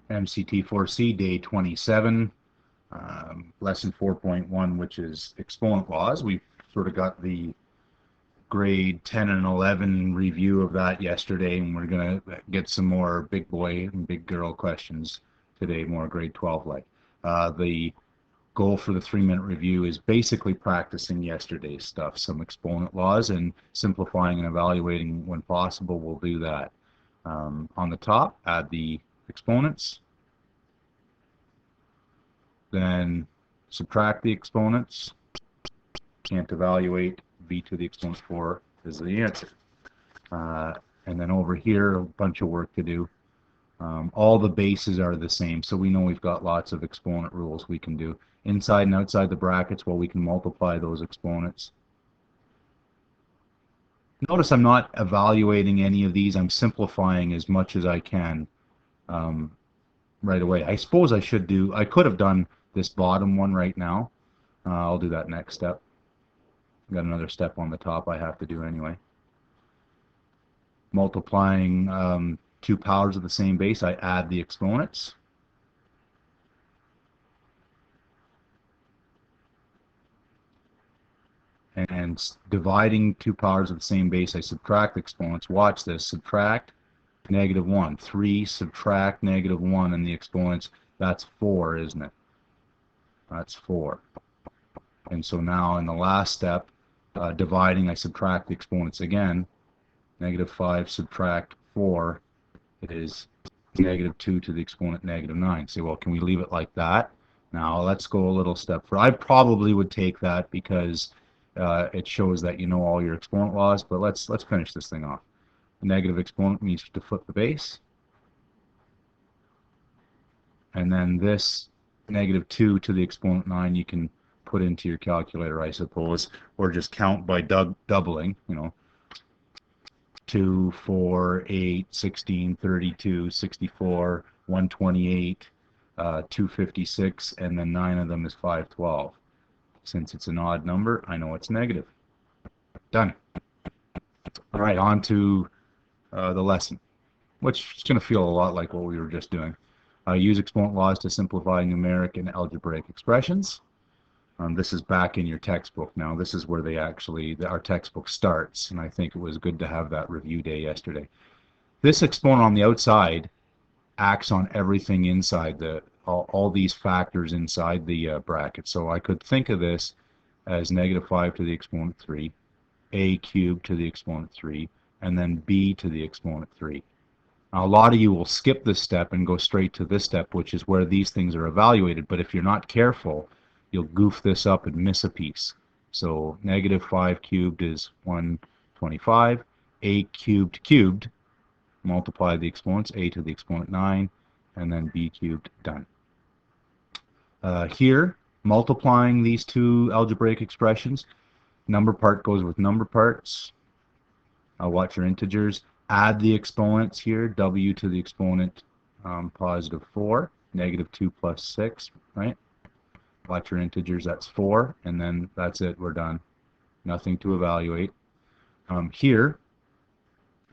MCT4C, day 27, lesson 4.1, which is exponent laws. We've sort of got the grade 10 and 11 review of that yesterday, and we're going to get some more big boy and big girl questions today, more grade 12 like. The goal for the 3-minute review is basically practicing yesterday's stuff, some exponent laws, and simplifying and evaluating when possible. We'll do that. On the top, add the exponents, then subtract the exponents. Can't evaluate. V to the exponent 4 is the answer. And then over here, a bunch of work to do. All the bases are the same, so we know we've got lots of exponent rules we can do. Inside and outside the brackets, well, we can multiply those exponents. Notice I'm not evaluating any of these. I'm simplifying as much as I can right away. I suppose I could have done this bottom one right now. I'll do that next step. Got another step on the top I have to do anyway. Multiplying 2 powers of the same base, I add the exponents. And dividing 2 powers of the same base, I subtract exponents. Watch this. Subtract -1. 3 subtract -1, and the exponents, that's 4, isn't it? That's 4. And so now in the last step, dividing, I subtract the exponents again. -5 subtract 4 is -2 to the exponent -9. Say, well, can we leave it like that? Now let's go a little step further. I probably would take that because it shows that you know all your exponent laws, but let's finish this thing off. A negative exponent means to flip the base. And then this -2 to the exponent 9 you can put into your calculator, I suppose, or just count by doubling, 2, 4, 8, 16, 32, 64, 128, 256, and then 9 of them is 512. Since it's an odd number, I know it's negative. Done. All right, on to the lesson, which is going to feel a lot like what we were just doing. Use exponent laws to simplify numeric and algebraic expressions. This is back in your textbook now. This is where our textbook starts, and I think it was good to have that review day yesterday. This exponent on the outside acts on everything inside, all these factors inside the bracket. So I could think of this as -5 to the exponent 3, a cubed to the exponent 3, and then b to the exponent 3. Now, a lot of you will skip this step and go straight to this step, which is where these things are evaluated. But if you're not careful, you'll goof this up and miss a piece. So -5 cubed is 125. A cubed, multiply the exponents, a to the exponent 9, and then b cubed, done. Here, multiplying these two algebraic expressions, number part goes with number parts. Watch your integers. Add the exponents here, w to the exponent +4, -2 plus 6, right? Watch your integers, that's 4, and then that's it, we're done. Nothing to evaluate. Here,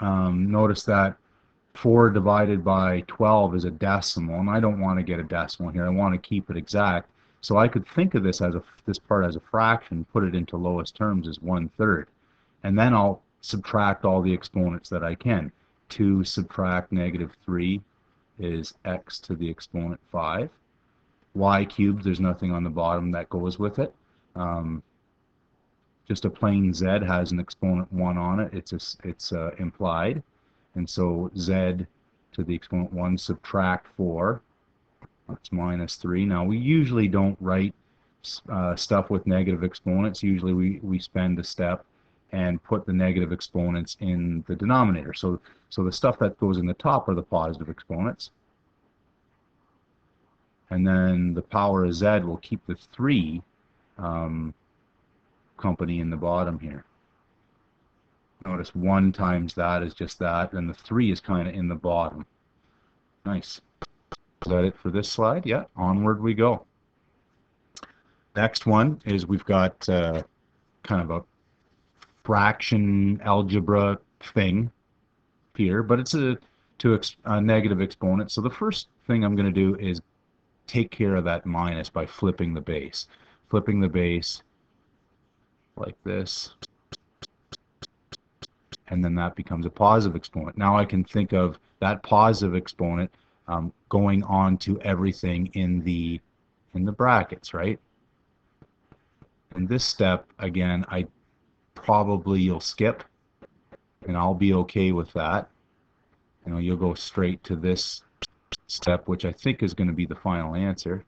notice that 4 divided by 12 is a decimal, and I don't want to get a decimal here. I want to keep it exact. So I could think of this part as a fraction, put it into lowest terms as 1/3. And then I'll subtract all the exponents that I can. 2 subtract -3 is x to the exponent 5. Y cubed, there's nothing on the bottom that goes with it. Just a plain z has an exponent 1 on it. It's implied. And so z to the exponent 1 subtract 4. That's -3. Now we usually don't write stuff with negative exponents. Usually we spend a step and put the negative exponents in the denominator. So the stuff that goes in the top are the positive exponents. And then the power of z will keep the 3 company in the bottom here. Notice 1 times that is just that, and the 3 is kind of in the bottom. Nice. Is that it for this slide? Yeah, onward we go. Next one is we've got kind of a fraction algebra thing here, but it's to negative exponents. So the first thing I'm going to do is take care of that minus by flipping the base. Flipping the base like this, and then that becomes a positive exponent. Now I can think of that positive exponent going on to everything in the brackets, right? In this step, again, you'll skip, and I'll be okay with that. You know, you'll go straight to this step, which I think is going to be the final answer.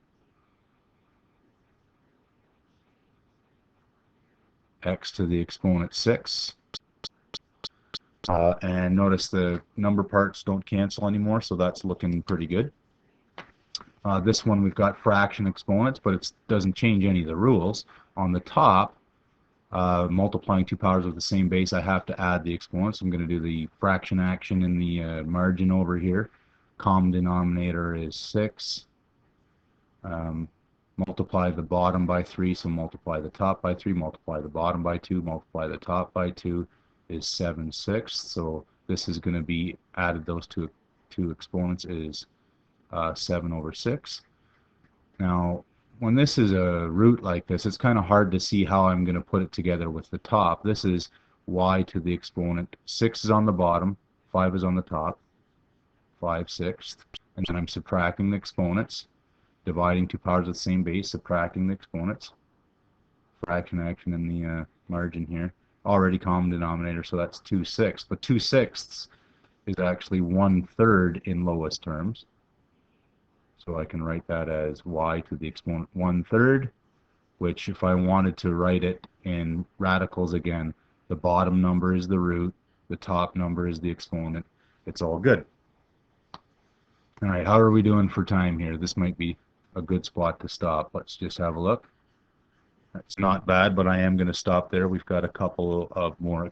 X to the exponent 6. And notice the number parts don't cancel anymore, so that's looking pretty good. This one we've got fraction exponents, but it doesn't change any of the rules. On the top, multiplying two powers with the same base, I have to add the exponents. I'm going to do the fraction action in the margin over here. Common denominator is 6. Multiply the bottom by 3, so multiply the top by 3, multiply the bottom by 2, multiply the top by 2 is 7/6. So this is going to be added, those two exponents is 7/6. Now, when this is a root like this, it's kind of hard to see how I'm going to put it together with the top. This is y to the exponent. 6 is on the bottom, 5 is on the top, 5/6. And then I'm subtracting the exponents, dividing two powers of the same base, subtracting the exponents. Fraction action in the margin here. Already common denominator, so that's 2/6. But 2/6 is actually 1/3 in lowest terms. So I can write that as y to the exponent 1/3, which if I wanted to write it in radicals again, the bottom number is the root, the top number is the exponent. It's all good. All right, how are we doing for time here? This might be a good spot to stop. Let's just have a look. It's not bad, but I am going to stop there. We've got a couple of more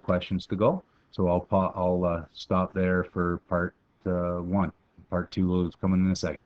questions to go. So I'll stop there for part 1. Part 2 will come in a second.